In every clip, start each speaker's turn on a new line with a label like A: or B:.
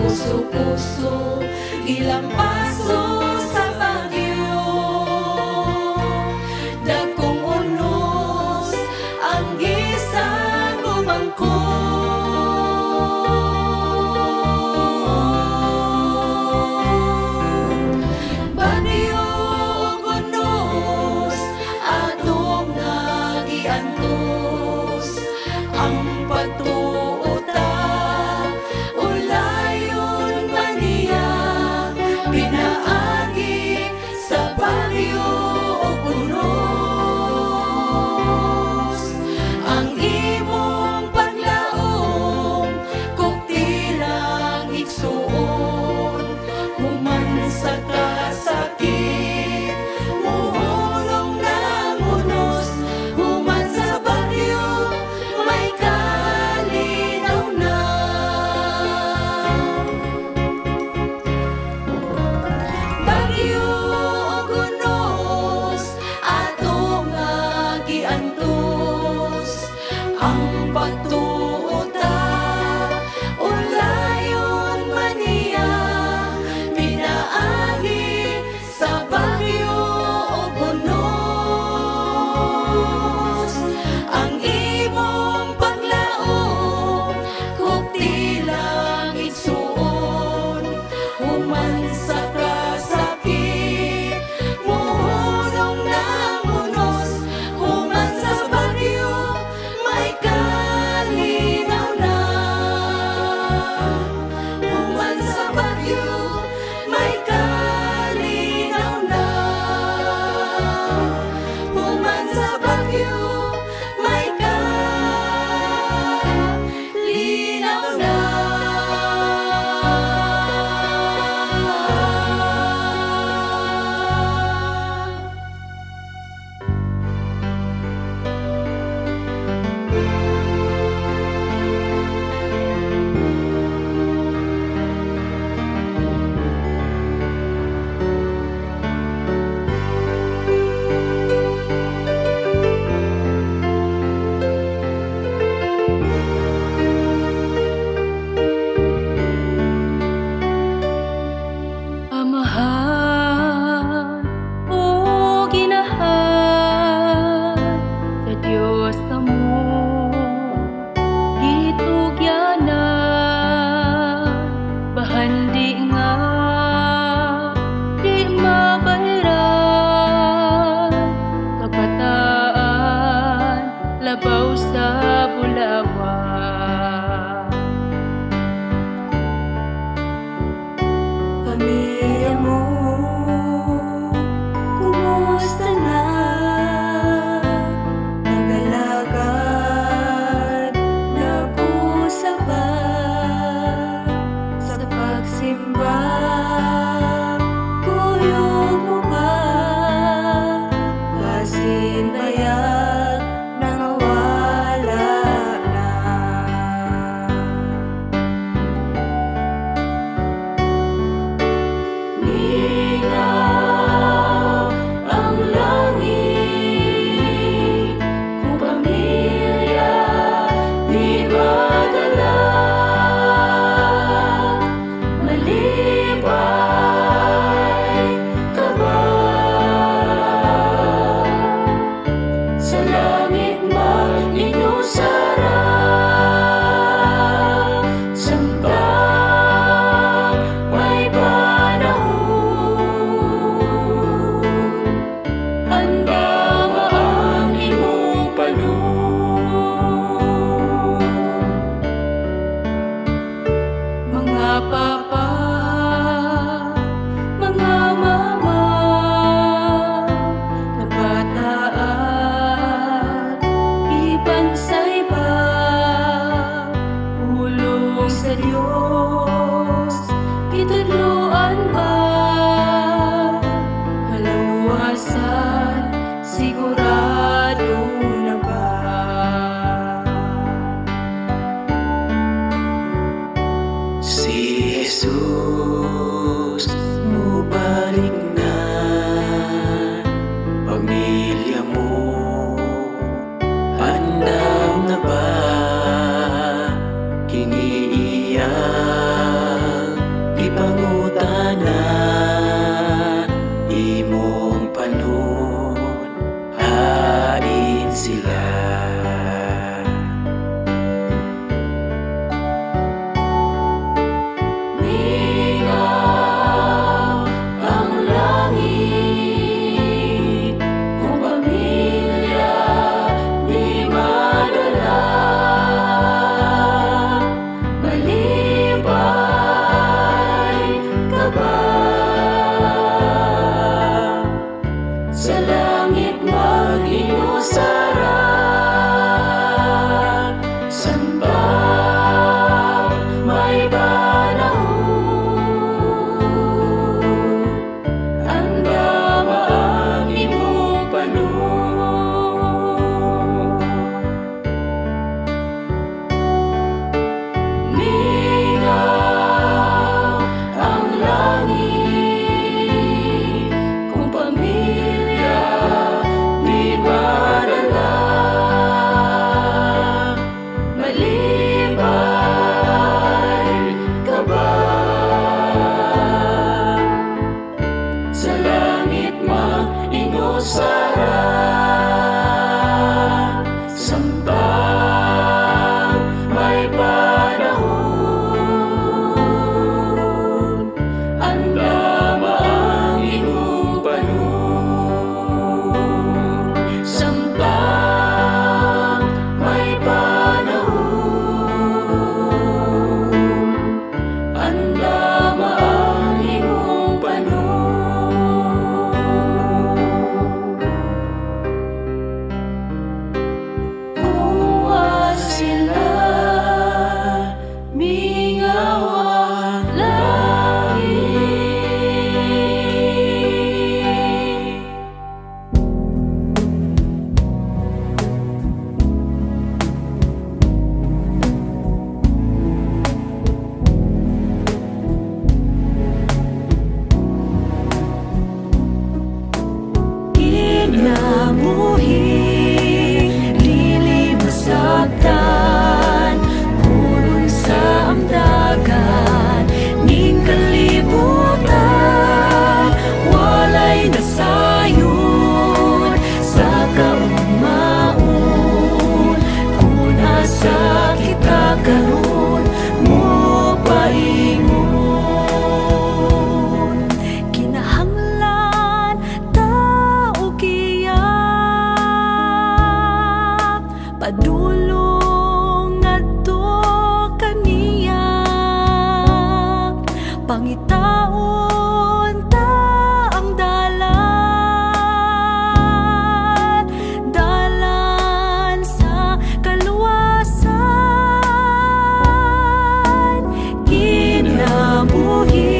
A: puso-puso, ilang paso sa Baguio. Dagkong unos ang gisang gumangko. Baguio ug unos atong nagiantos, ang pagtuota ulayon man niya pinaagi sa Baguio ug unos. Ang imong paglaom kung tilang igsuon, human sa kasakit muhulong ng unos. Human sa Baguio may kalinaw na. Baguio ug unos atong nagiantos, ang pagtuota ulayon man niya pinaagi sa Baguio ug unos. Ang imong paglaom kung tilang igsuon, human sa kasakit muhulong ng unos. Human sa Baguio may kalinaw na. Human sa Baguio may kalinaw na. Human sa Baguio may kalinaw na. Amahan o ginahan sa Diyos amo gitugyanan, bahandi nga di mabahiran, kabataan labaw sa Bulawan. Pamilya mo, kumusta na? Magalagad nag-usap ba sa pagsimba? Kuyog mo ba kasindayan na nawala na? Linaw ang langit kung pamilya di madala, malibay ka ba? Sa langit man inyong sarap, sampang may panahon, handa ba ang imong panahon? Mga papa, mga mama, kabataan, ibansay ba? Ulong sa Diyos, itudloan ba? Kalawasan, sigurado na ba? Si Jesus mubalik na, pamilya mo handang na ba? Kiniiyak
B: pangitaon ta ang dalan, dalan sa kaluwasan. Kinabuhi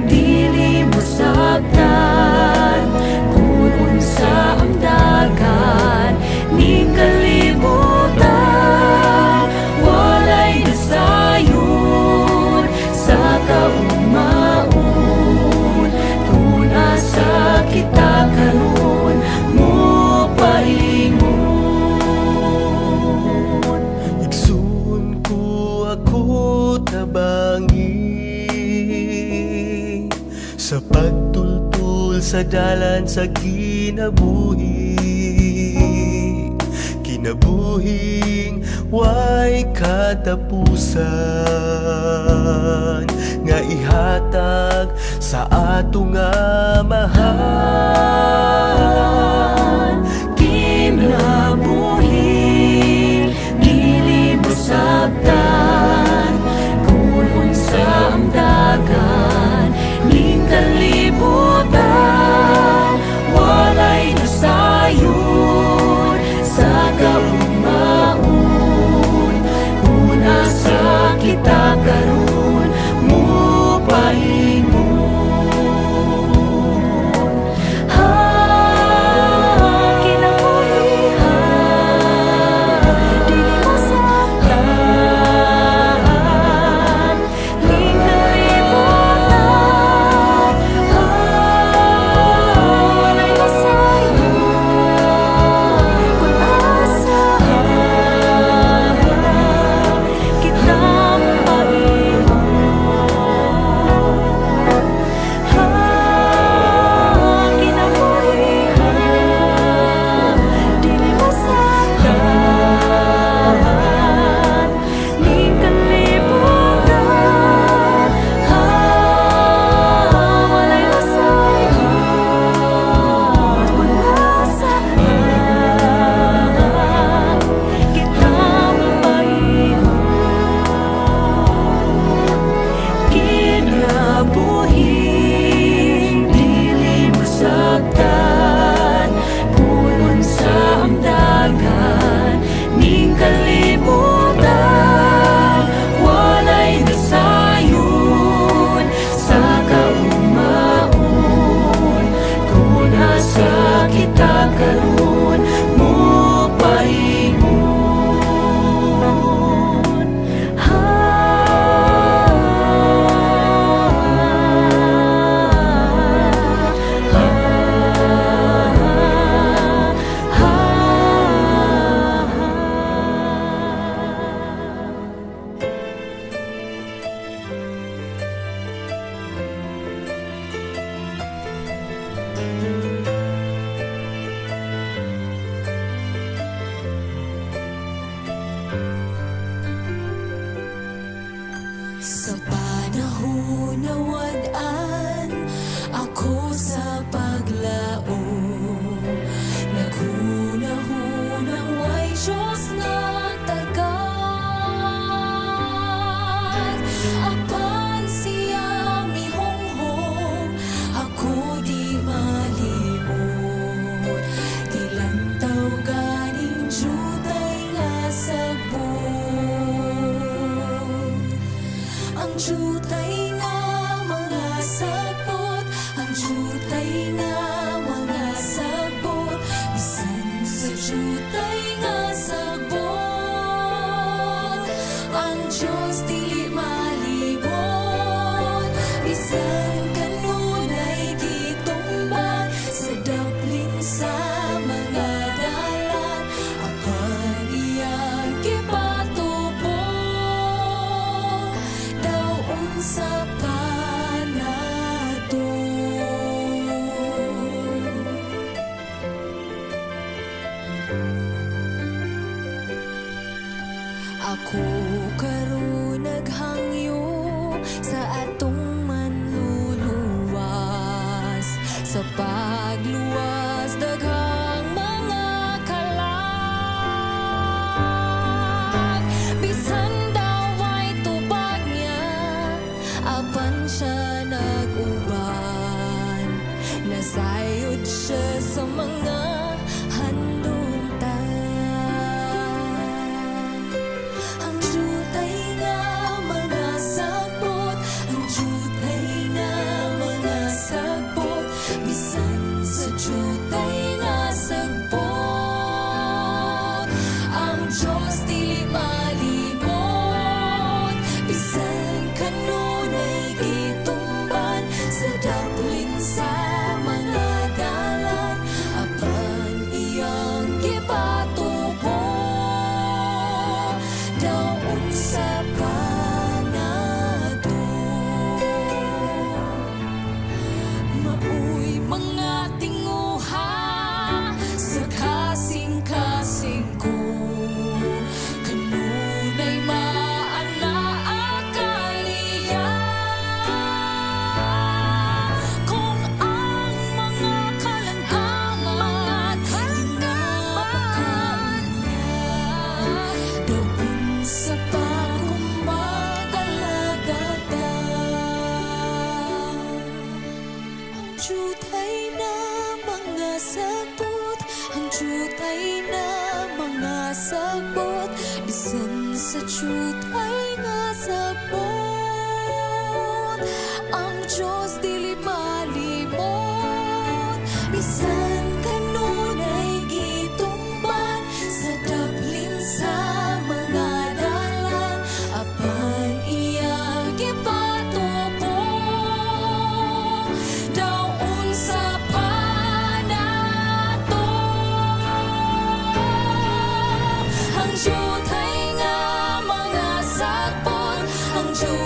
B: dili masabtan, kung unsa ang dagan ning kalibutan. Walay nasayon sa kaumaon, kung asa kita karon mo paingon.
C: Igsoon ko ako tabangi sa pagtultul sa dalan sa kinabuhi, kinabuhing way katapusan, nga ihatag sa ato nga mahal.
B: Kinabuhi dili masabtan, kung unsa ang dagan ning kalibutan. Walay nasayon sa kaumaon, kung asa kita karon mo paingon. apan siya nag-uban, nasayod siya sa mga handungtan. Ang jutay nga mga sagbot, ang jutay nga mga sagbot, bisan sa jutay nga sagbot, ang Diyos dili malimot. Bisan kanunay gitumban sa daplin sa mga dalan, apan iyang gipatubo daw unsa pa nato. Mauy mga tinguha sa kasing-kasing ko, kanunay maanaakaliya. Kung ang mga kalangaman hinapakan niya, doon sa pagkumagalagatan. Ang jutay na mga sagbot, ang jutay na mga sagbot, bisan sa jutay nga sagbot, ang Diyos dili malimot. Bisan kanunay gitumban sa daplin sa mga dalan, apan iya gipatubo daw unsa pa nato. Ang jutay nga mga sagbot, ang jutay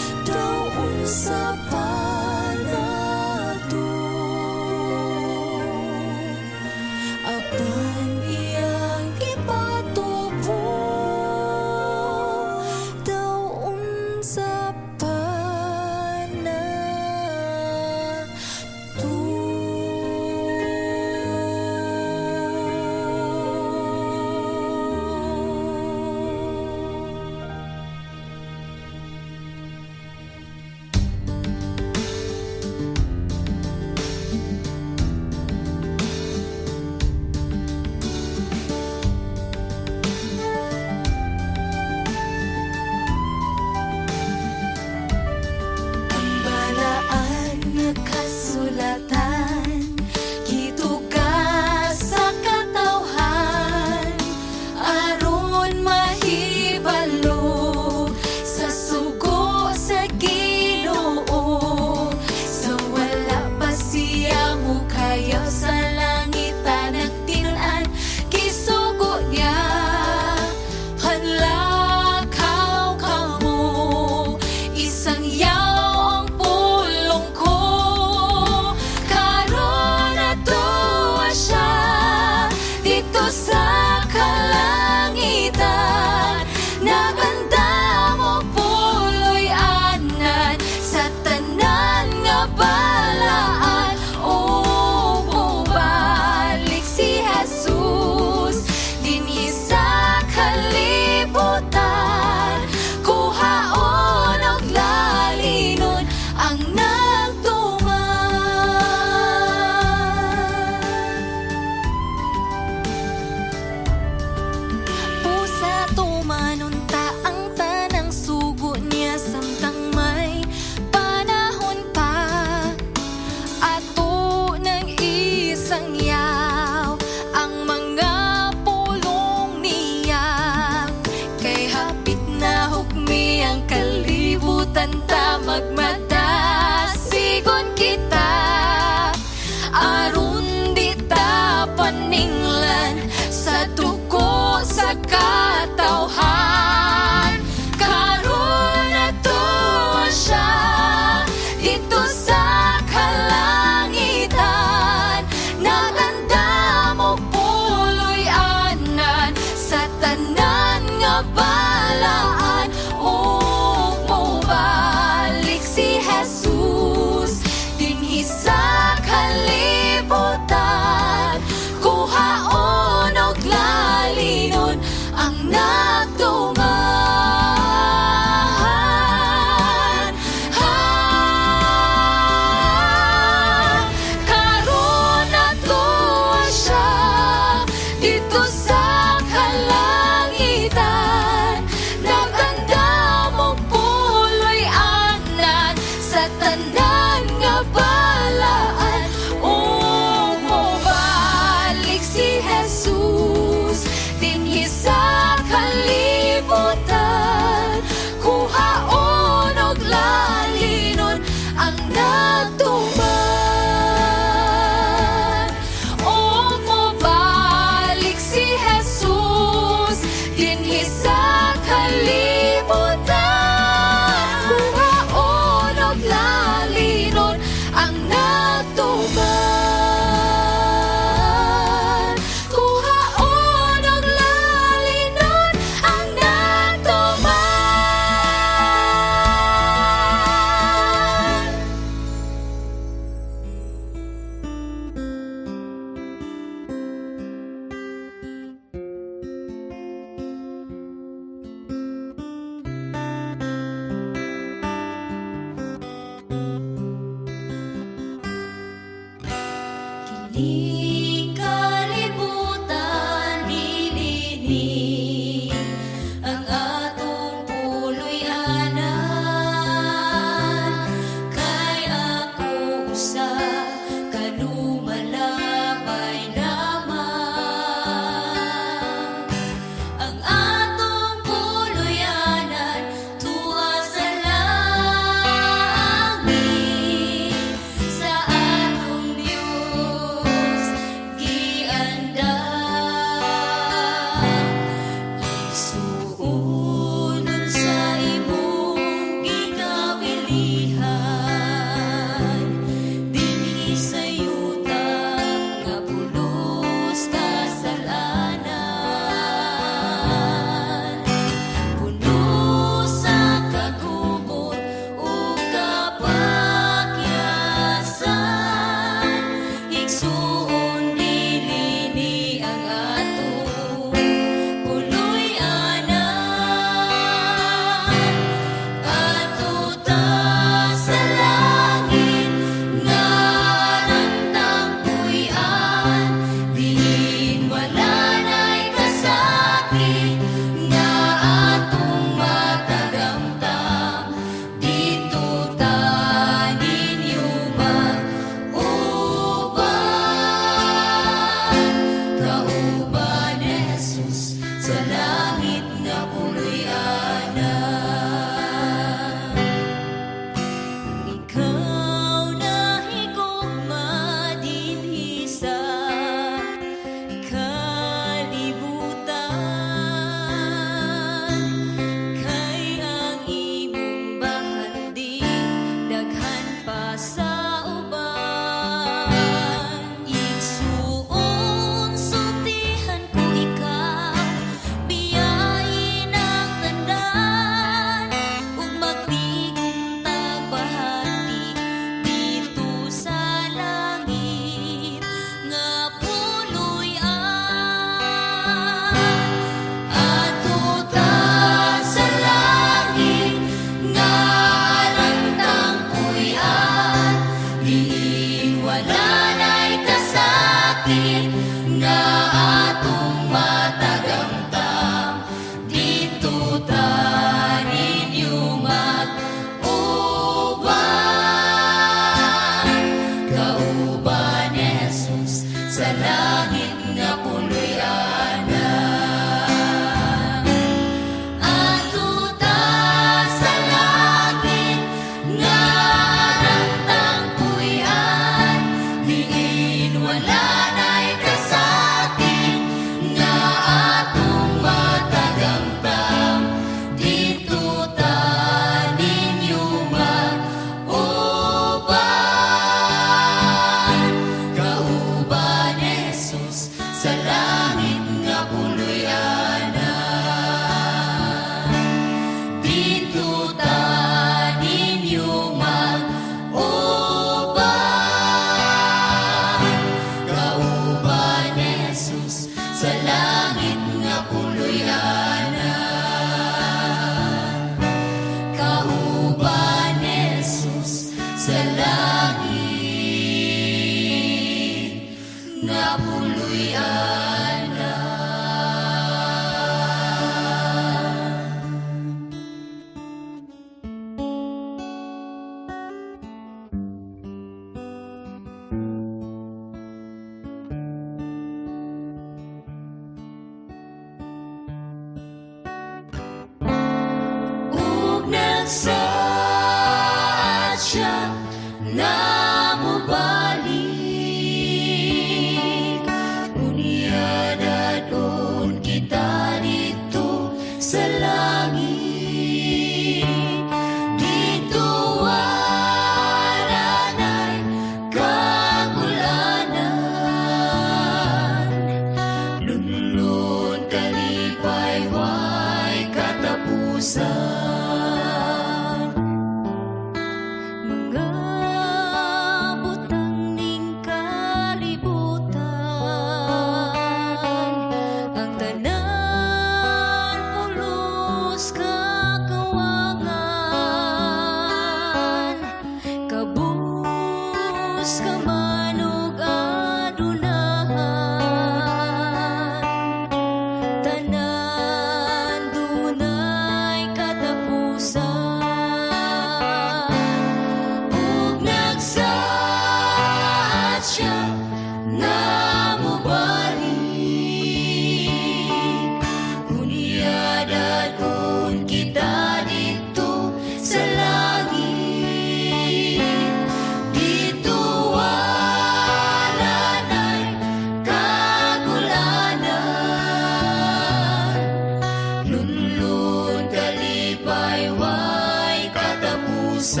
C: Kung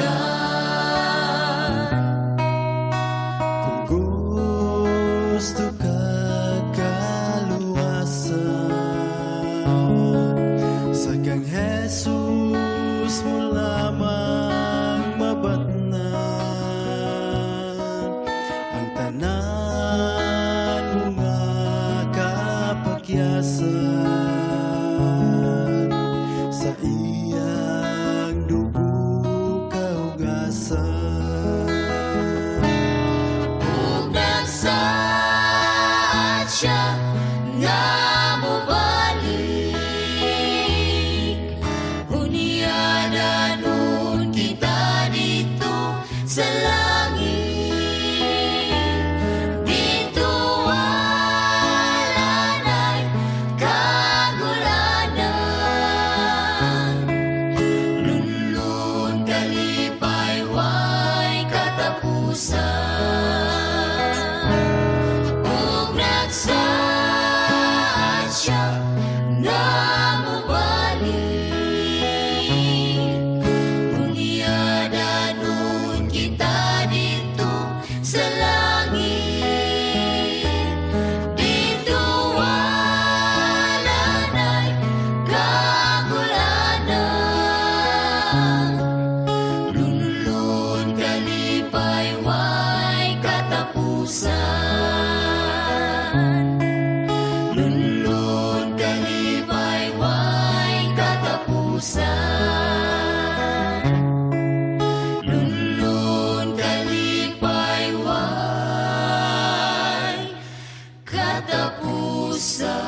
C: gusto ka kaluwasan, sa kang Jesus mo lamang mabatnan ang tanan mga kapakyasan. Sa iyang dugo kaugasan,
B: Kung nagsaad siya nga mobalik, hunyanan nun kita dito sa langit. Dito wala na'y kagulanan, lunlun kalipay way katapusan. Kung nagsaad siya nga mobalik, hunyanan nun kita dito sa langit. Dito wala na'y kagulanan, lunlun kalipay way katapusan. Lunlun kalipay way katapusan. Lunlun kalipay way katapusan.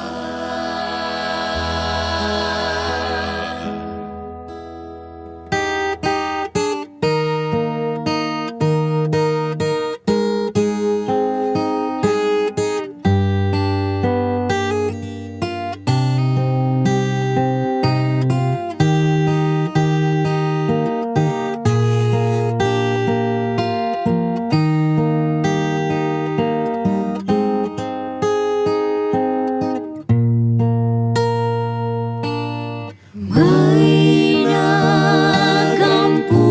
B: May nagampu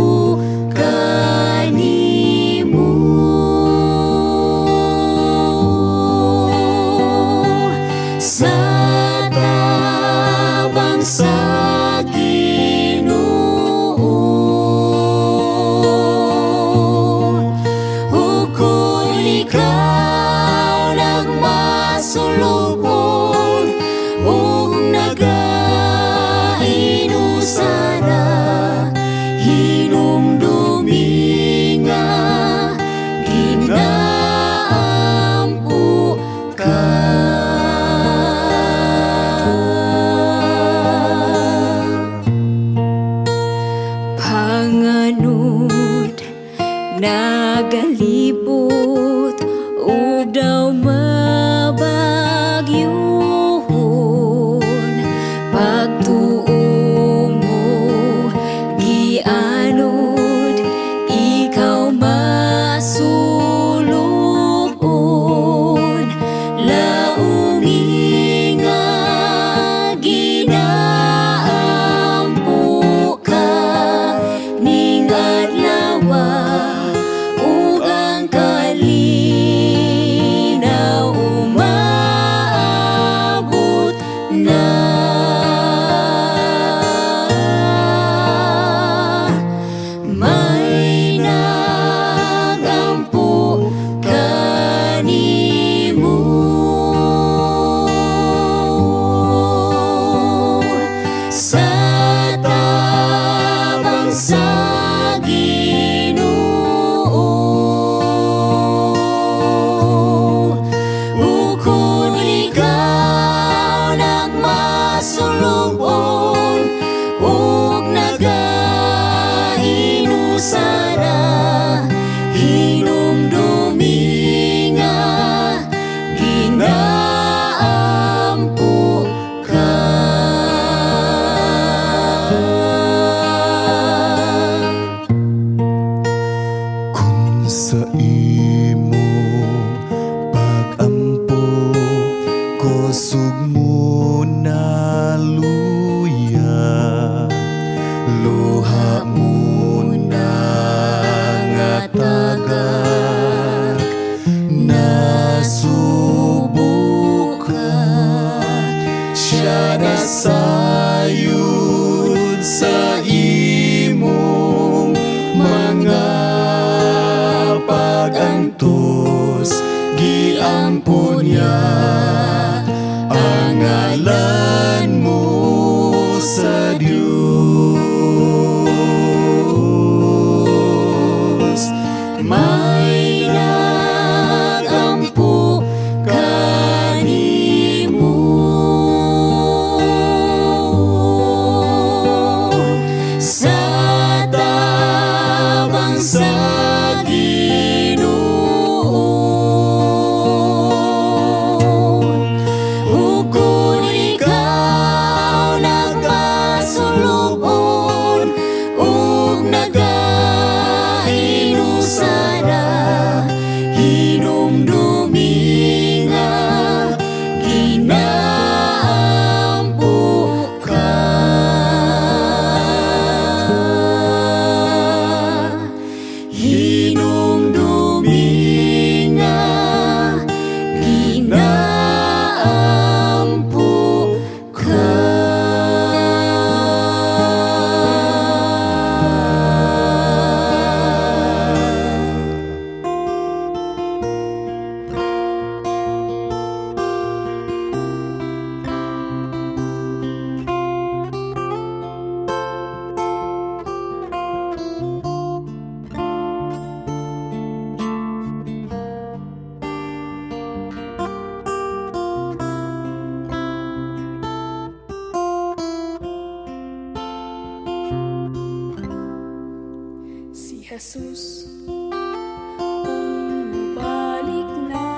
B: kanimo sa tabang sa Ginoo. Kung ikaw nagmasulubon ug nagainusara, hinumdumi nga ginaampu ka. Panganod nagalibot ug daw mabagyuhon, pagtuo mo gianod ikaw masulubon. Laungi nga ginaampu ka ning adlaw ug ang kalinaw umaabot na. May nagampu kanimo sa tabang sa Ginoo. Kung ikaw nagmasulubon ug nagainusara, hinumdumi nga ginaampu ka.
C: kung sa imo pag-ampo kusog mo na luya, luha mo na sayod sa imong mga pag-antos, giampon niya ang ngalan mo sa Diyos.
B: May nagampo kanimo sa tabang sa Ginoo. Ukon ikaw nagmasulubon ug nagainusara, hinumdumi nga ginaampo ka. Hinumdumi nga ginaampo ka.
D: Si Jesus, kung balik na,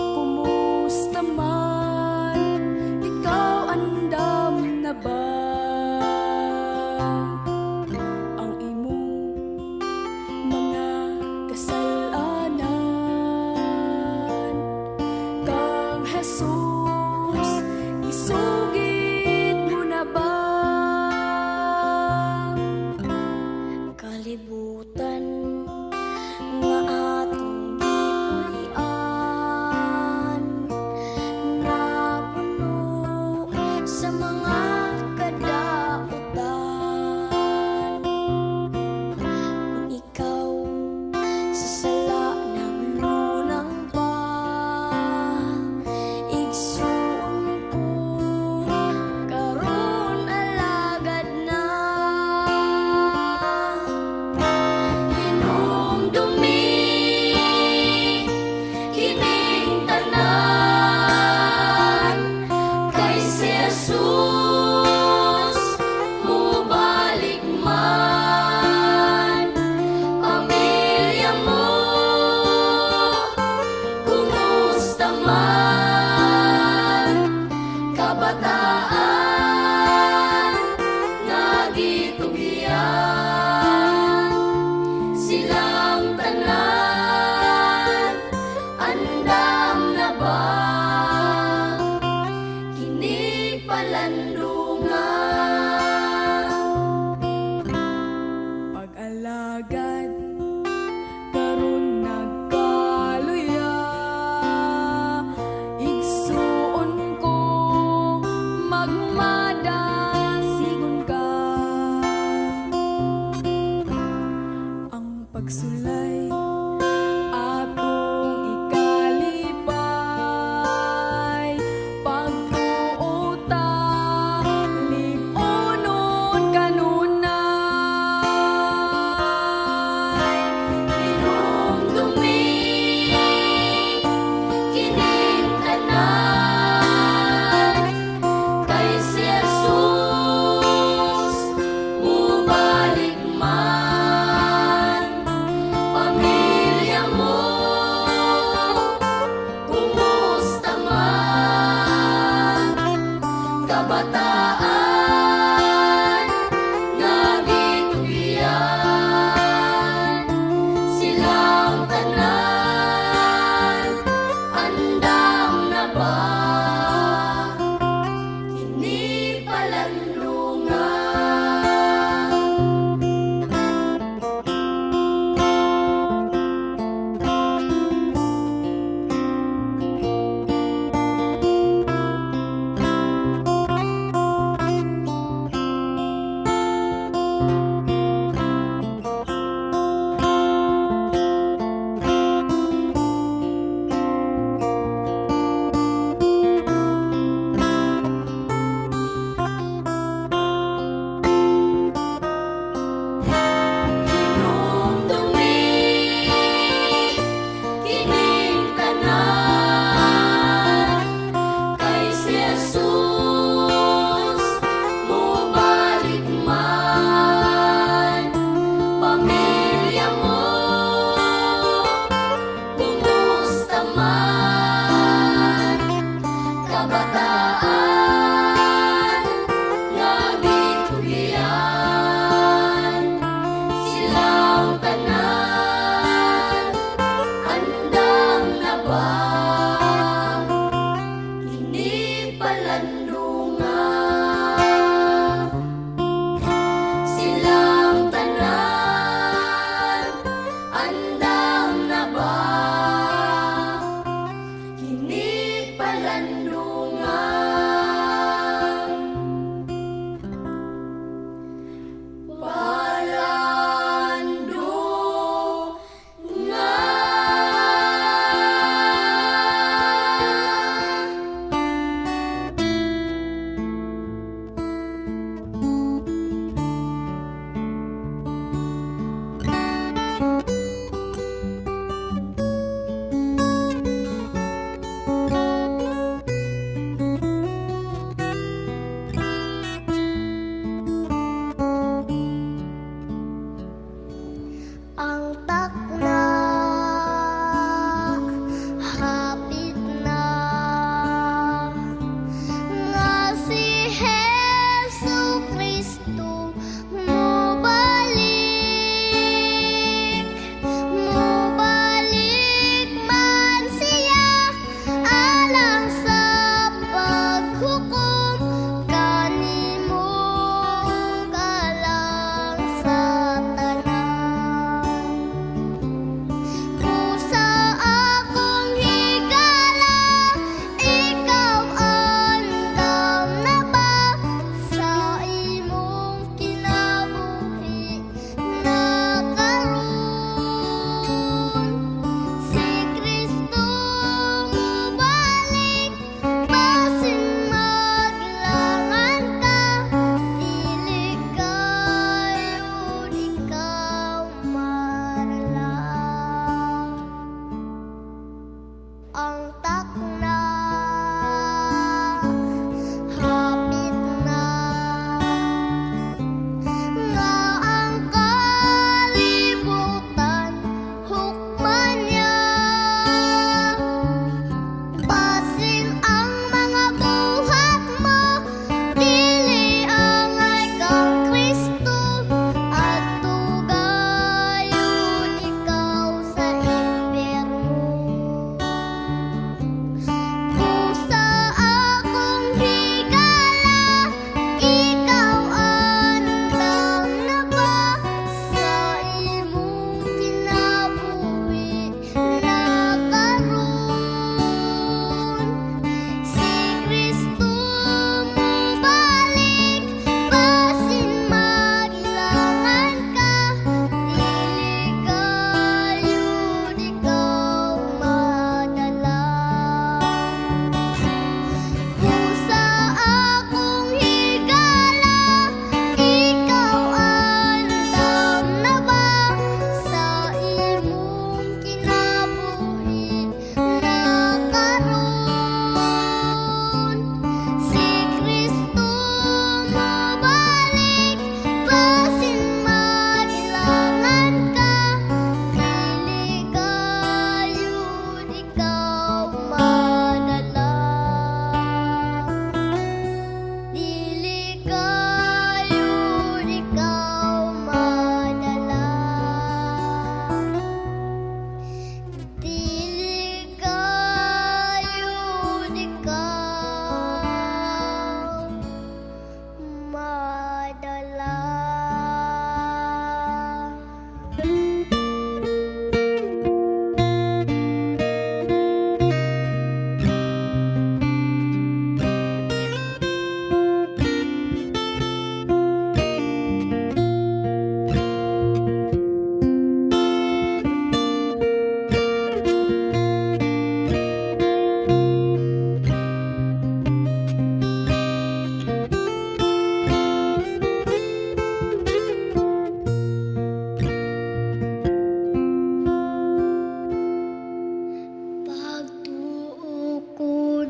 D: kumusta man, ikaw andam na ba? Ang imong mga kasalanan, kang Jesus, isugid mo na ba? Kalibutan nga atong gipuy-an, napuno sa mga kadautan. Kung ikaw sa sala naglunang pa,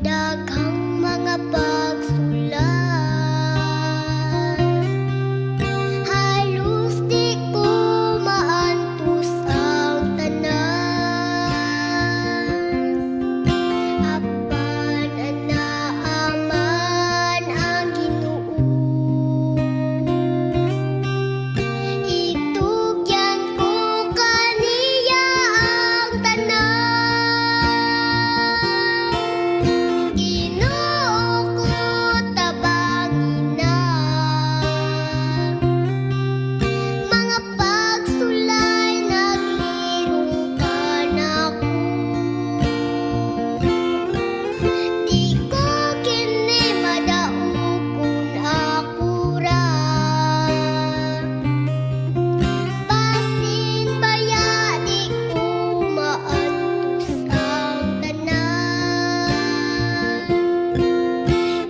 D: daghang mga pagsulat, halos di ko maantos ang tanan. Apan anaaman ang Ginoo, itugyan ko kaniya ang tanan. Ginoo ko tabangin na, mga pagsulay naglirong ka nako. Di ko kini madaog kung ako ra, basin baya di ko maantos ang tanan.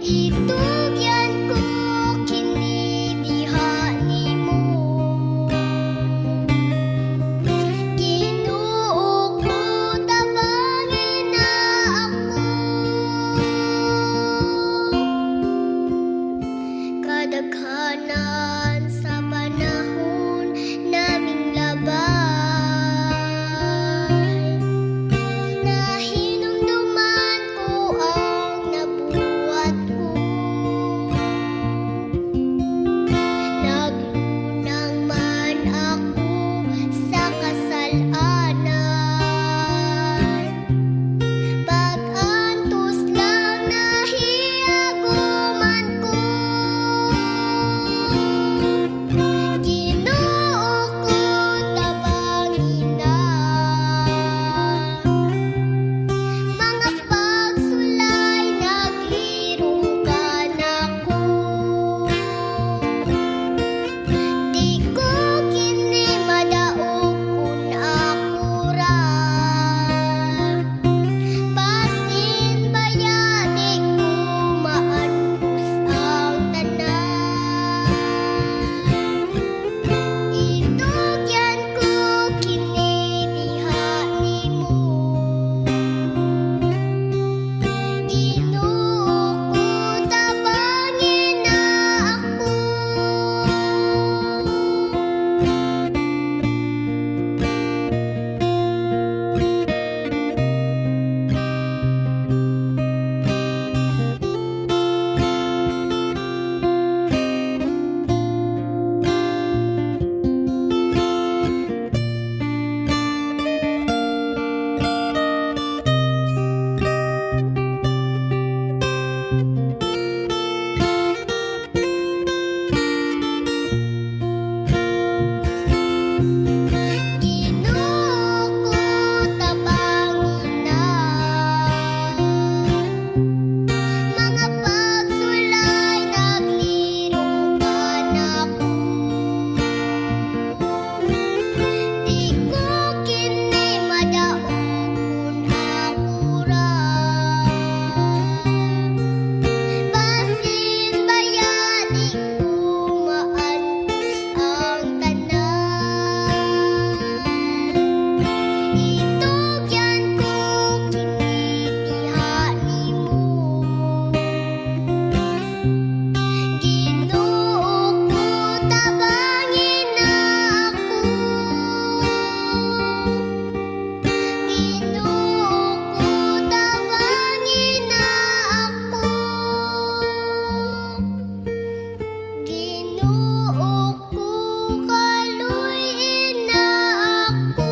D: Itugyan ko kini diha nimo, Ginoo ko tabangin na ako. Kadaghanan sa panahon naming labay, nahinumduman ko ang nabuhat ko. Naglunang man ako sa kasalanan, pag-antos lang nahiaguman ko. Ginoo ko tabangin na, mga pagsulay naglirong ka nako. Di ko kini madaog kung ako ra, basin baya di ko maantos ang tanan. Itugyan ko kini diha nimo, Ginoo ko tabangin na ako. Ginoo ko tabangin na, mga pagsulay naglirong ka nako. Di ko kini madaog kung ako ra, basin baya di ko maantos ang tanan. Itugyan ko kini diha nimo, Ginoo ko tabangin na ako. Ginoo ko tabangin na ako. Ginoo ko kaluyin na ako.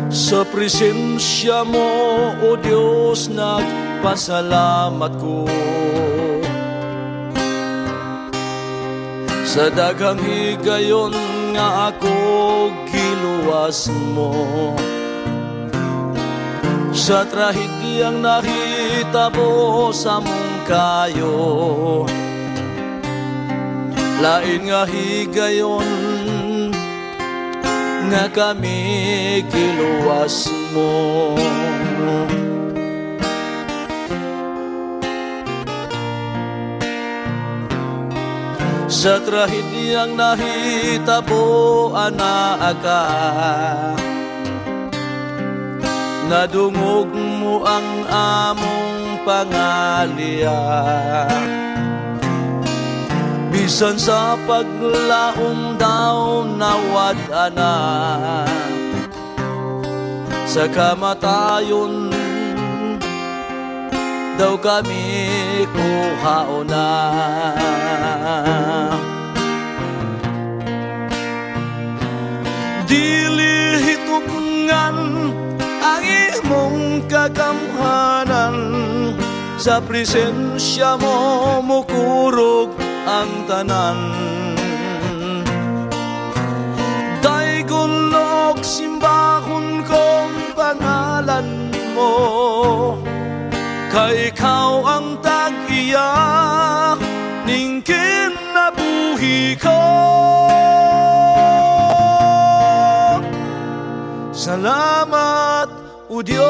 C: Sa presensya mo, O Diyos, nagpasalamat ko. Sa daghang higayon nga ako giluwas mo, sa trahidyang nakita nahitabo sa mong kayo, lain nga higayon nga kami giluwas mo. Sa trahedyang nahitabo anaaka, nadungog mo ang among pangalia. Bisan sa paglaom daw nawad-ana, sa kamatayon daw kami kuhaona. Dili hitugngan ang imong kagamhanan, sa presensya mo mukurog ang tanan. Daigulog simbahon kong pangalan mo, kay ikaw ang tag-iya ning kinabuhi ko. Salamat, O Diyos.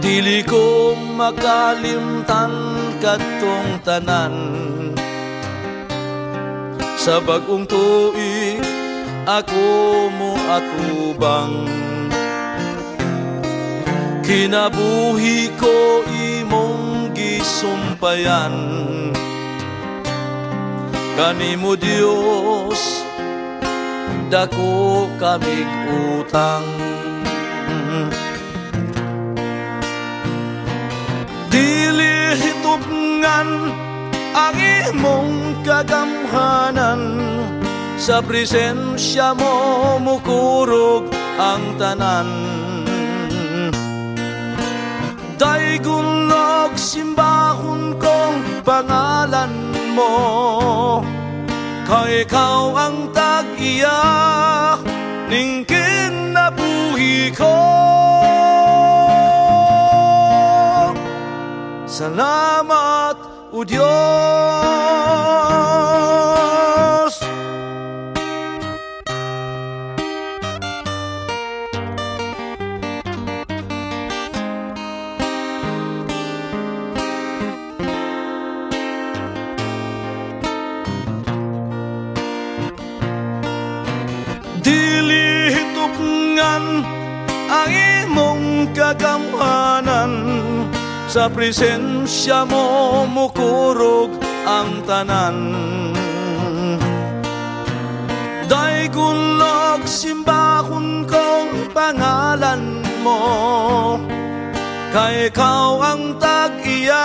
C: Dili ko makalimtan katong tanan, sa bagong tuig ako mo atubang. Kinabuhi ko imong gisumpayan, kanimo Dios dako kamig utang. Dili hitubngan ang imong kagamhanan, sa presensya mo mukurog ang tanan. Daigulog simbahon kong pangalan mo, kay ikaw ang tag-iya ning kinabuhi ko. Salamat, O Diyos. Dili hitubngan ang imong kagamhanan, sa presensya mo mukurog ang tanan. Daigulog simbahon kong pangalan mo, kay ikaw ang tag-iya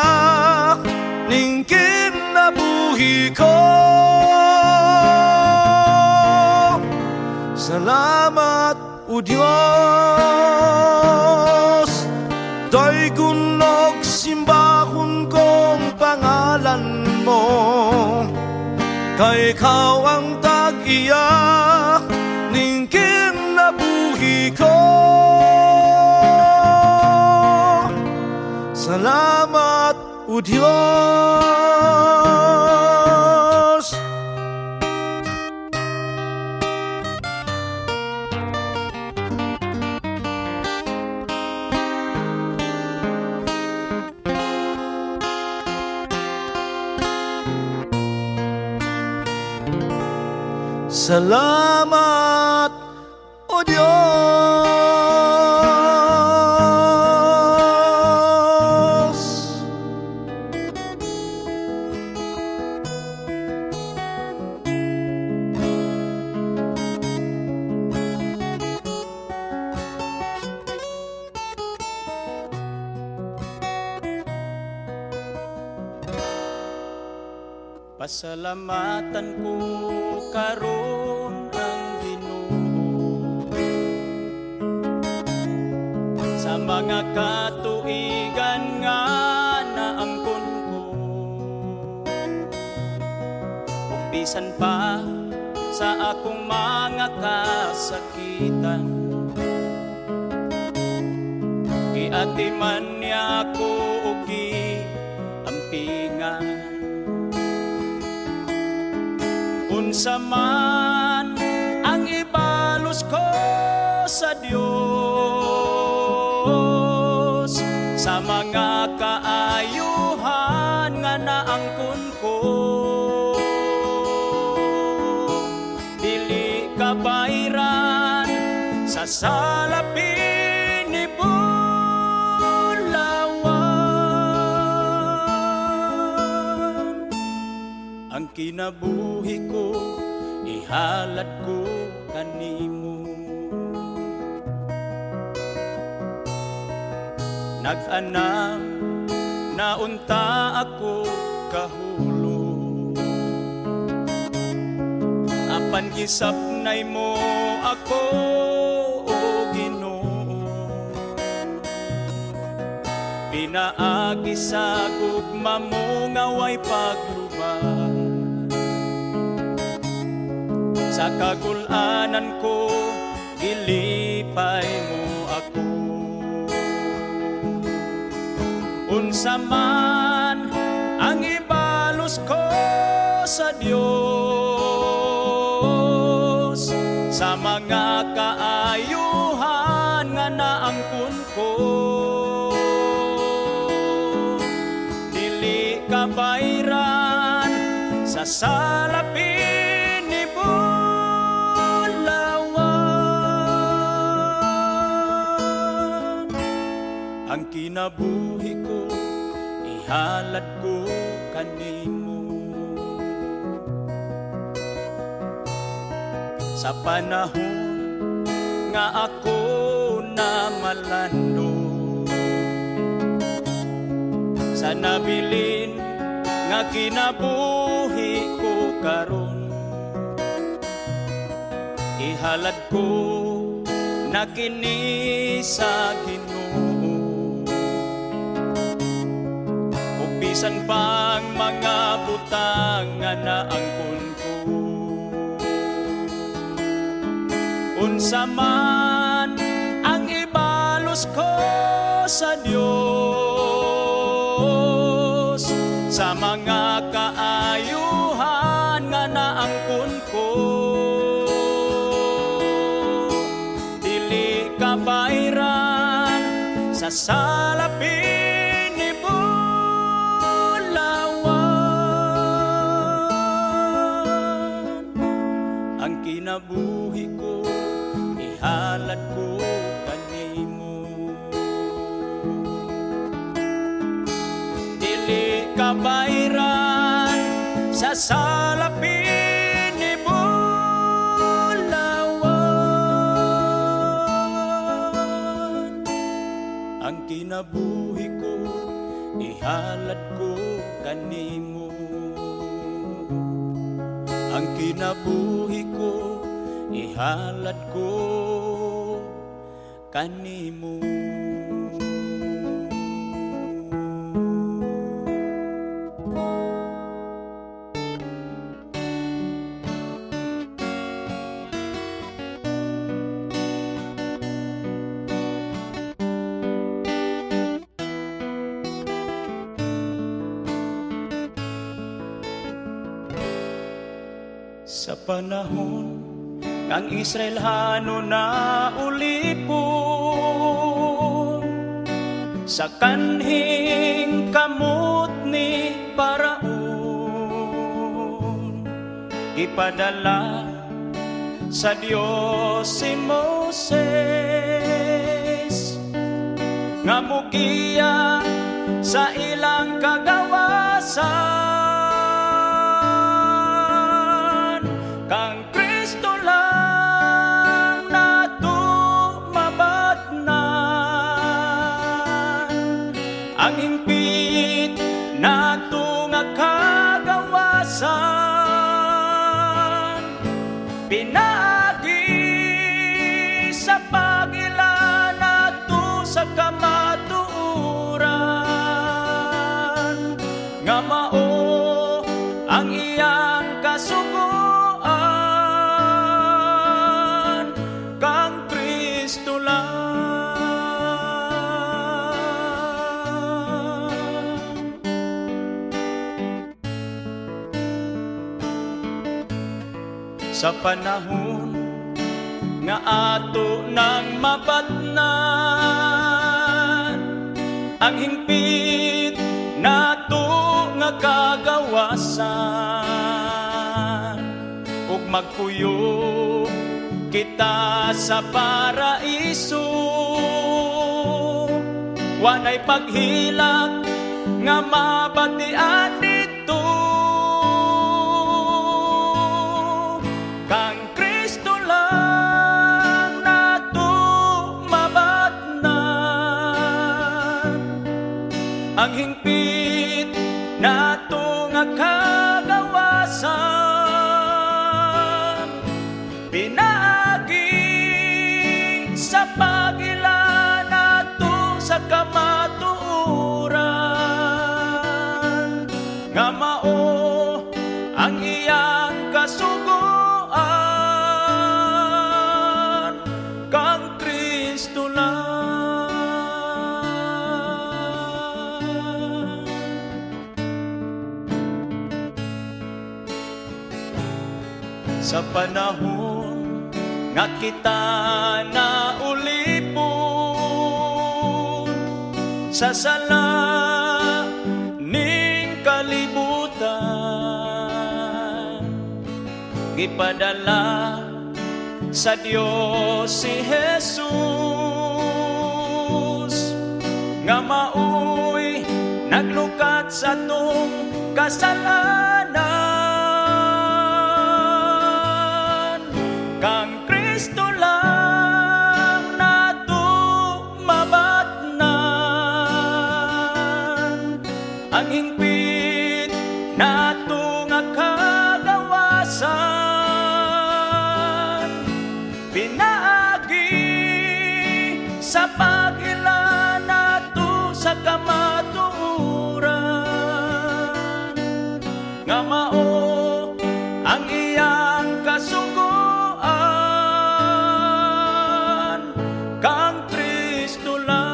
C: ning kinabuhi ko. Salamat, O Diyos. Daigulog simbahon kong pangalan mo, kay ikaw ang tag-iya ning kinabuhi ko. Salamat, O Diyos. Salamat, O Diyos.
A: Pasalamatan ko karon ang Ginoo sa mga katuigan nga naangkon ko, ug bisan pa sa akong mga kasakitan. Giatiman niya ko ugi ampingan. Unsa man ang ibalos ko sa Dios, sa mga kaayuhan nga naangkon ko, dili kabayran sa salapin ni Bulawan. Ang kinabuhi ko ihalad ko kanimo. Nag-anam na unta ako kahulo, apan gisapnay mo ako, o Ginoo. Pinaagi sa gugma mo nga way paglubad, sa kagulanan ko gilipay mo ako. Unsa man ang ibalos ko sa Dios, sa mga kaayuhan nga naangkon ko, dili kabayran sa salapin ni Bulawan. Ang kinabuhi ko ihalad ko kanimo. Sa panahon nga ako na malando, sa nabilin nga kinabuhi ko karon, ihalad ko na kini sa Ginoo. Bisan pang mga butang nga naangkon ko, unsa man ang ibalos ko sa Dios, sa mga kaayuhan nga naangkon ko, dili kabayran sa salapin ni ang kinabuhi ko ihalad ko kanimo. Dili kabayran sa salapin ni Bulawan. Ang kinabuhi ko ihalad ko kanimo. Ang kinabuhi ko ihalad ko kanimo. Sa panahon ang Israelhano na ulipon, sa kanhing kamot ni Paraon, ipadala sa Dios si Moses, nga mugiya sa ilang kagawasan. Kang Kristo lang nato mabatnan, ang hingpit nato nga kagawasan. Pinaagi sa pagila nato sa kamatuoran, nga mao sa panahon nga ato nang mabatnan ang hingpit nato nga kagawasan ug magpuyo kita sa paraiso wanay paghilak nga mabatian dito kang Kristo lang nato mabatnan ang hingpit nato nga kagawasan pinaagi sa pagila nato sa kamatuoran nga mao ang iyang kasugoan kang Kristo lang sa panahon nga kita na ulipon sa sala ning kalibutan gipadala sa Dios si Jesus nga maoy naglukat sa tong kasalanan kang Kristo lang nato mabatnan ang hingpit nato nga kagawasan pinaagi sa pag-ila nato sa kamatuoran nga mao ang iyang kasugoan kang Kristo lang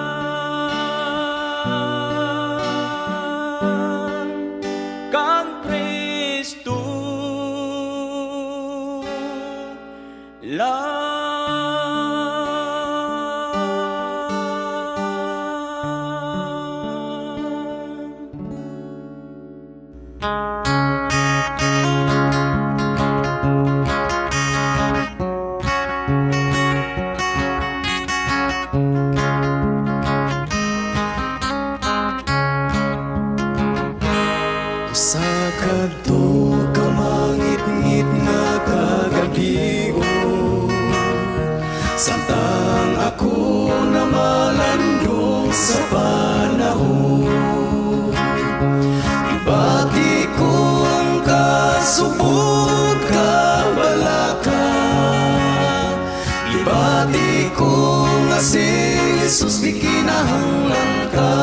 A: kang Kristo
C: Sa kadto kamangit-ngit nga kagabigo Santang ako na malandong sa panahon Ibati ko ang kasubok kabalaka Ibati ko nga si Jesus di kinahanglan ka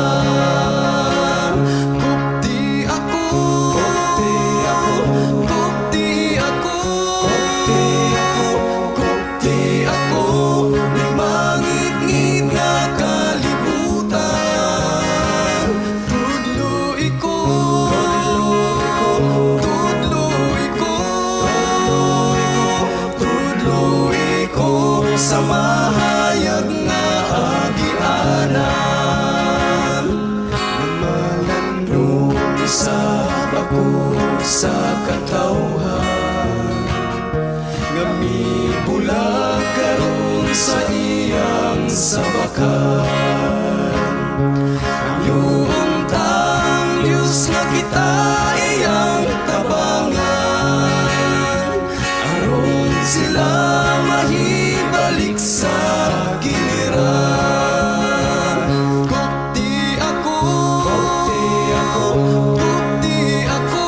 C: sa mahayag nga agianan namalandong sa bako sa katawhan nga mibulag karon sa iyang sabakan ang iyong tang Diyos nga kita iyang tabangan aron sila mahibalik sa giliran Kukti ako Kukti ako Kukti ako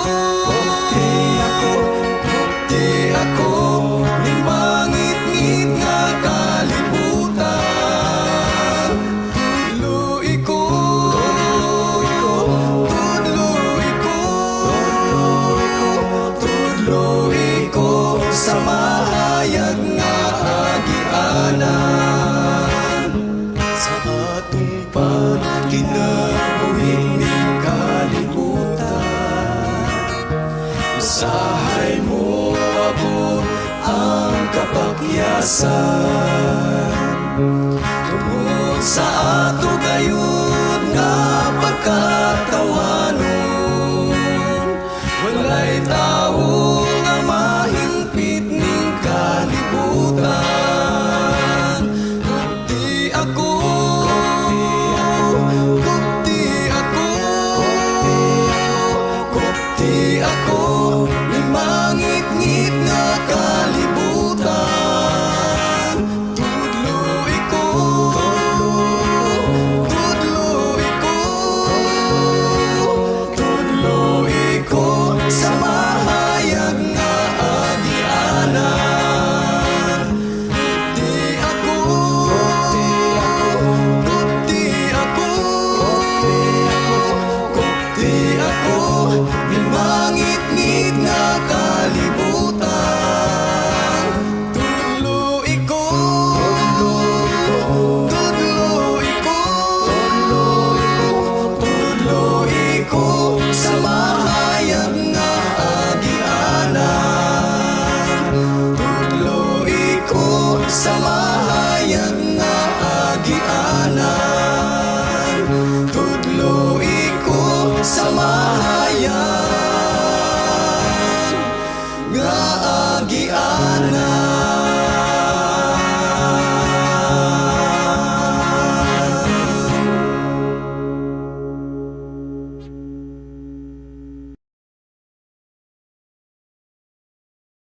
C: Kukti ako kalikasan. Tungod sa ato gayon nga pagkatawanon, walay tao nga mahimpit ning kalibutan. Kundi ako, kundi ako, kundi ako, may mangit-ngit nga kalibutan. Tudloy ko, tudloy ko, tudloy ko sa mahayag nga agianan. Kundi ako, kundi ako, kundi ako, may mangit-ngit nga kalibutan. Tudloy ko, tudloy ko, tudloy ko sa mahayag nga agianan. Tudloy ko sa mahayag nga agianan.